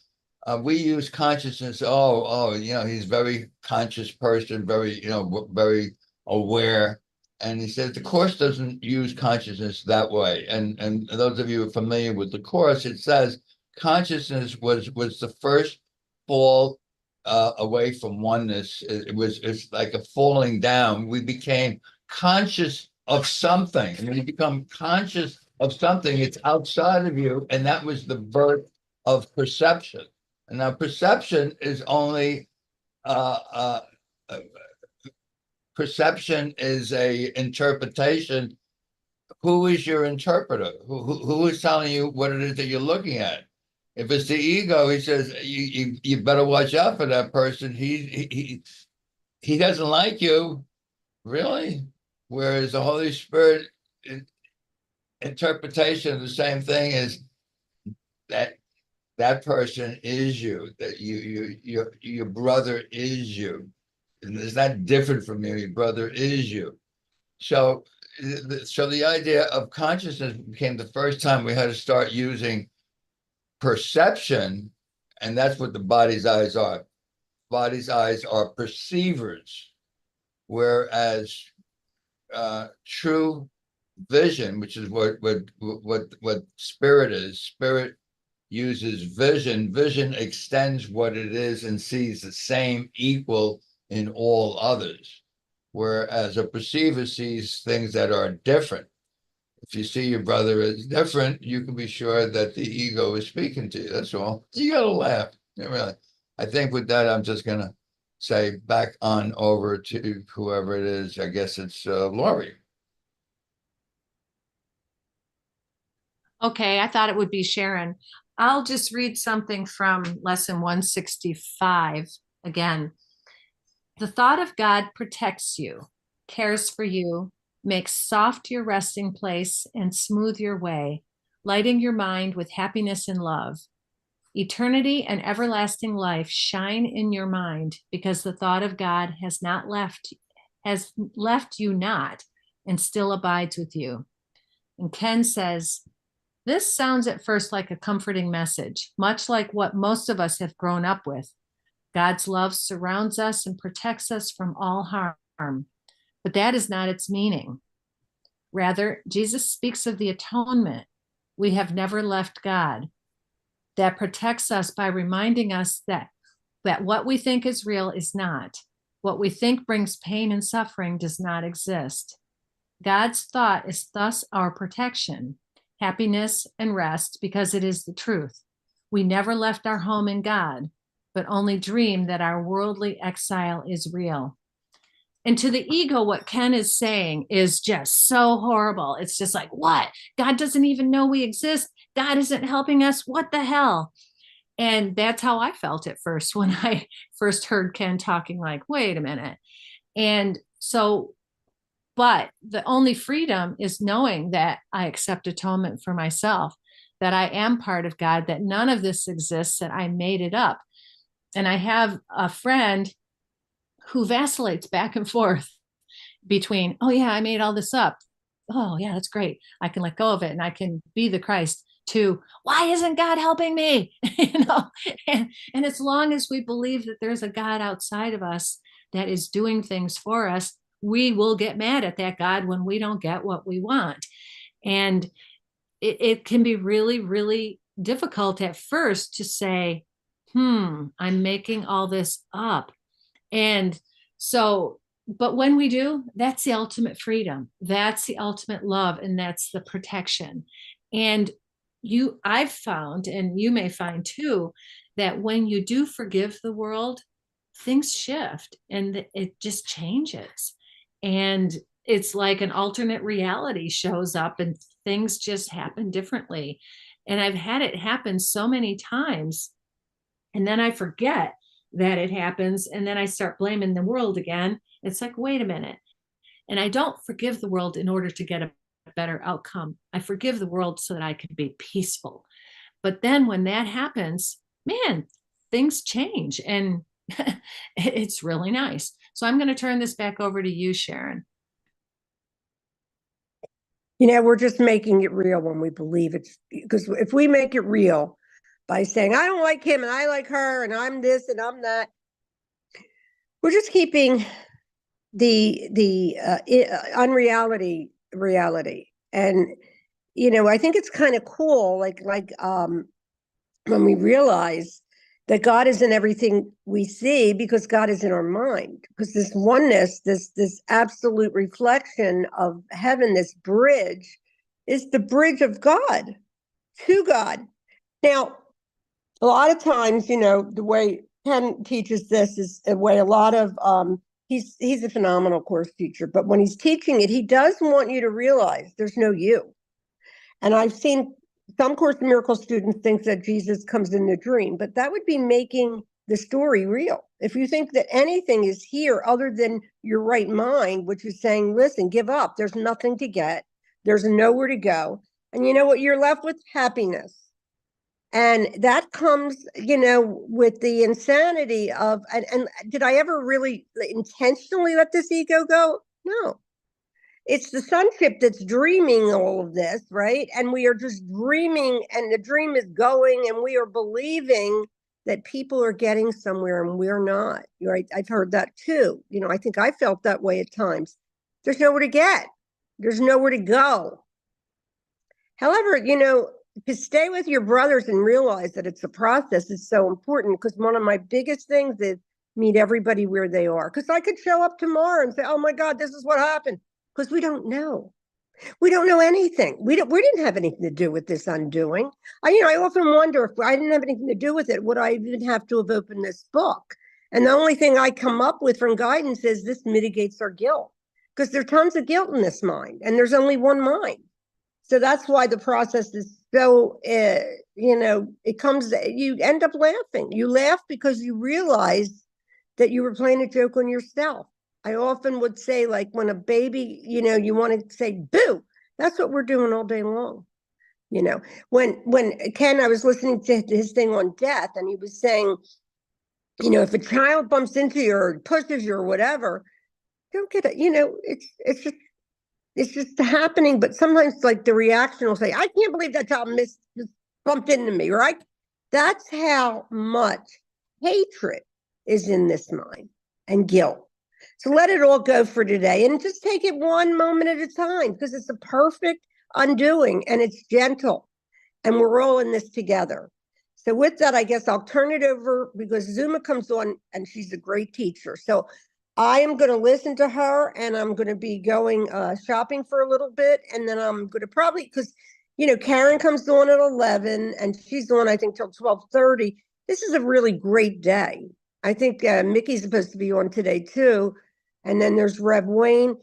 we use consciousness. You know, he's very conscious person, very, you know, very aware. And he says the course doesn't use consciousness that way. And those of you who are familiar with the course, it says consciousness was the first fall away from oneness. It's like a falling down. We became conscious of something. And when you become conscious of something, it's outside of you. And that was the birth of perception. And now perception is only perception is a interpretation. Who is your interpreter? Who is telling you what it is that you're looking at? If it's the ego, he says you better watch out for that person. He doesn't like you, really. Whereas the Holy Spirit interpretation of the same thing is that that person is you, that your brother is you. And it's not different from you. Your brother is you. So the idea of consciousness became the first time we had to start using perception, and that's what the body's eyes are. Body's eyes are perceivers, whereas true vision, which is what spirit is. Spirit uses vision. Vision extends what it is and sees the same equal in all others, whereas a perceiver sees things that are different. If you see your brother as different, you can be sure that the ego is speaking to you. That's all. You got to laugh. Yeah, really. I think with that, I'm just going to say back on over to whoever it is. I guess it's Lorri. Okay, I thought it would be Sharon. I'll just read something from lesson 165 again. The thought of God protects you, cares for you, makes soft your resting place and smooth your way, lighting your mind with happiness and love. Eternity and everlasting life shine in your mind because the thought of God has left you not and still abides with you. And Ken says, this sounds at first like a comforting message, much like what most of us have grown up with. God's love surrounds us and protects us from all harm, but that is not its meaning. Rather, Jesus speaks of the atonement. We have never left God. That protects us by reminding us that what we think is real is not. What we think brings pain and suffering does not exist. God's thought is thus our protection, happiness, and rest because it is the truth. We never left our home in God, but only dream that our worldly exile is real. And to the ego, what Ken is saying is just so horrible. It's just like, what? God doesn't even know we exist. God isn't helping us. What the hell? And that's how I felt at first when I first heard Ken talking, like, wait a minute. And so, but the only freedom is knowing that I accept atonement for myself, that I am part of God, that none of this exists, that I made it up. And I have a friend who vacillates back and forth between, oh yeah, I made all this up. Oh yeah, that's great. I can let go of it and I can be the Christ, to why isn't God helping me? And as long as we believe that there's a God outside of us that is doing things for us, we will get mad at that God when we don't get what we want. And it can be really, really difficult at first to say, I'm making all this up. And so, but when we do, that's the ultimate freedom. That's the ultimate love. And that's the protection. And I've found, and you may find too, that when you do forgive the world, things shift and it just changes. And it's like an alternate reality shows up and things just happen differently. And I've had it happen so many times. And then I forget that it happens. And then I start blaming the world again. It's like, wait a minute. And I don't forgive the world in order to get a better outcome. I forgive the world so that I can be peaceful. But then when that happens, man, things change and it's really nice. So I'm going to turn this back over to you, Sharon. We're just making it real when we believe it's, because if we make it real by saying, I don't like him and I like her and I'm this and I'm that, we're just keeping the unreality reality. And I think it's kind of cool, like when we realize that God is in everything we see, because God is in our mind, because this oneness, this absolute reflection of heaven, this bridge is the bridge of God to God. Now, a lot of times, the way Ken teaches this is a way a lot of he's a phenomenal course teacher, but when he's teaching it, he does want you to realize there's no you. And I've seen some Course in Miracles students think that Jesus comes in the dream, but that would be making the story real. If you think that anything is here other than your right mind, which is saying, listen, give up, there's nothing to get, there's nowhere to go. And you know what? You're left with happiness. And that comes, with the insanity of, and did I ever really intentionally let this ego go? No. It's the sonship that's dreaming all of this, right? And we are just dreaming, and the dream is going, and we are believing that people are getting somewhere and we're not. Right? I've heard that too. I think I felt that way at times. There's nowhere to get. There's nowhere to go. However, to stay with your brothers and realize that it's a process is so important, because one of my biggest things is meet everybody where they are. Because I could show up tomorrow and say, oh my God, this is what happened. Because we don't know. We don't know anything. We didn't have anything to do with this undoing. I often wonder, if I didn't have anything to do with it, would I even have to have opened this book? And the only thing I come up with from guidance is this mitigates our guilt, because there's tons of guilt in this mind, and there's only one mind. So that's why the process is so, it comes, you end up laughing. You laugh because you realize that you were playing a joke on yourself. I often would say, like when a baby, you want to say, boo, that's what we're doing all day long. You know, when Ken, I was listening to his thing on death, and he was saying, you know, if a child bumps into you or pushes you or whatever, don't get it. You know, it's just happening. But sometimes, like the reaction will say, "I can't believe that child just bumped into me." Right? That's how much hatred is in this mind and guilt. So let it all go for today, and just take it one moment at a time, because it's a perfect undoing, and it's gentle, and we're all in this together. So with that, I guess I'll turn it over, because Zuma comes on and she's a great teacher. So I am going to listen to her, and I'm going to be going shopping for a little bit. And then I'm going to probably, because, you know, Karen comes on at 11 and she's on, I think, till 12:30. This is a really great day. I think Mickey's supposed to be on today too. And then there's Rev Wayne.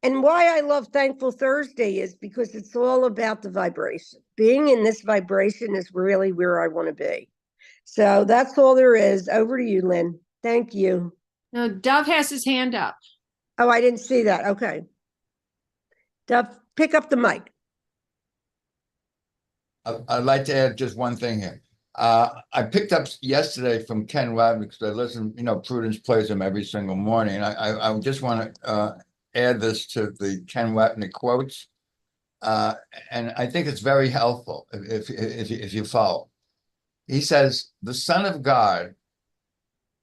And why I love Thankful Thursday is because it's all about the vibration. Being in this vibration is really where I want to be. So that's all there is. Over to you, Lynn. Thank you. No, Dove has his hand up. Oh, I didn't see that. Okay. Duff, pick up the mic. I'd like to add just one thing here. I picked up yesterday from Ken Wapnick, because I listen, you know, Prudence plays him every single morning. I just want to add this to the Ken Wapnick quotes. And I think it's very helpful if you follow. He says, the Son of God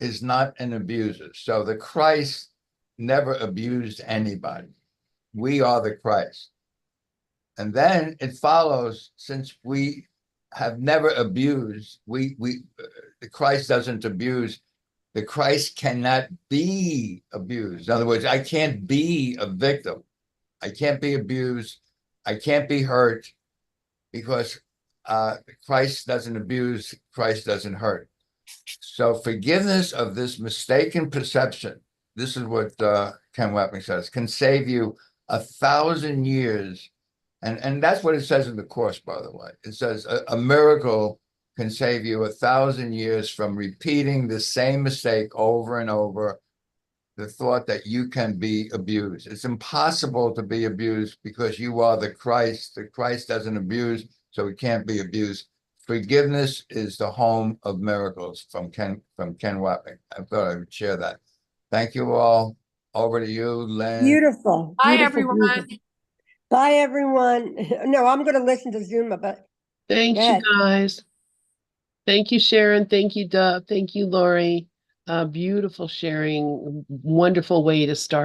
is not an abuser. So the Christ never abused anybody. We are the Christ. And then it follows, since we have never abused, the Christ doesn't abuse. The Christ cannot be abused. In other words, I can't be a victim. I can't be abused. I can't be hurt, because Christ doesn't abuse. Christ doesn't hurt. So forgiveness of this mistaken perception, this is what Ken Wapnick says, can save you 1,000 years. And that's what it says in the Course, by the way. It says a miracle can save you 1,000 years from repeating the same mistake over and over. The thought that you can be abused. It's impossible to be abused, because you are the Christ. The Christ doesn't abuse, so it can't be abused. Forgiveness is the home of miracles, from Ken Wapnick. I thought I would share that. Thank you all. Over to you, Lynn. Beautiful. Bye, Beautiful, everyone. beautiful. Bye, everyone. No, I'm going to listen to Zuma, but Thank go you, ahead. guys. Thank you, Sharon. Thank you, Dove. Thank you, Lorri. Beautiful sharing. Wonderful way to start.